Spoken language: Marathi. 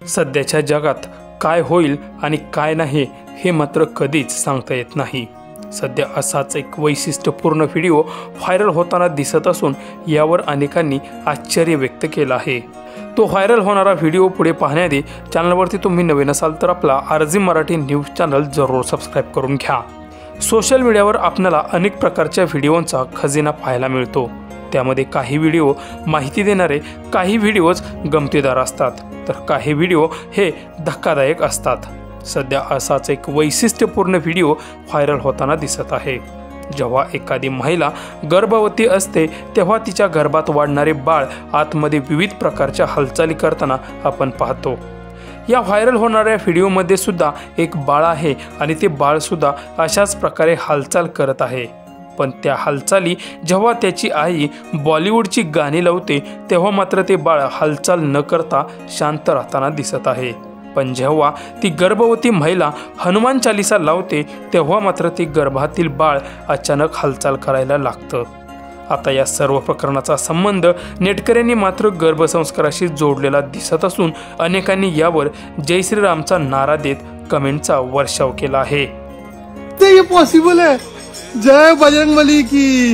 सध्याच्या जगात काय होईल आणि काय नाही हे मात्र कधीच सांगता येत नाही। सध्या असाच एक वैशिष्ट्यपूर्ण व्हिडिओ व्हायरल होताना दिसत असून यावर अनेकांनी आश्चर्य व्यक्त केलं आहे। तो व्हायरल होणारा व्हिडिओ पुढे पाहण्याआधी चॅनलवरती तुम्ही नवीन असाल तर आपला आरजी मराठी न्यूज चॅनल जरूर सबस्क्राइब करून घ्या। सोशल मीडियावर आपल्याला अनेक प्रकारच्या व्हिडिओंचा खजिना पाहायला मिळतो। त्यामध्ये काही व्हिडिओ माहिती देणारे, काही व्हिडिओज गमतीदार असतात, तर काही व्हिडिओ हे धक्कादायक असतात। सध्या असाच एक वैशिष्ट्यपूर्ण व्हिडिओ व्हायरल होताना दिसत आहे। जेव्हा एखादी महिला गर्भवती असते तेव्हा तिच्या गर्भात वाढणारे बाळ आतमध्ये विविध प्रकारच्या हालचाली करताना आपण पाहतो। या व्हायरल होणाऱ्या व्हिडिओमध्ये सुद्धा एक बाळ आहे आणि ते बाळ सुद्धा अशाच प्रकारे हालचाल करत आहे। पण त्या हालचाली जेव्हा त्याची आई बॉलिवूडची गाणी लावते तेव्हा मात्र ते बाळ हालचाल न करता शांत राहताना दिसत आहे। पण जेव्हा ती गर्भवती महिला हनुमान चालीसा लावते तेव्हा मात्र ती गर्भातील बाळ अचानक हालचाल करायला लागतं। आता या सर्व प्रकरणाचा संबंध नेटकऱ्यांनी मात्र गर्भसंस्काराशी जोडलेला दिसत असून अनेकांनी यावर जय श्रीरामचा नारा देत कमेंटचा वर्षाव केला आहे। ये पॉसिबल है। जय बजरंगबली की।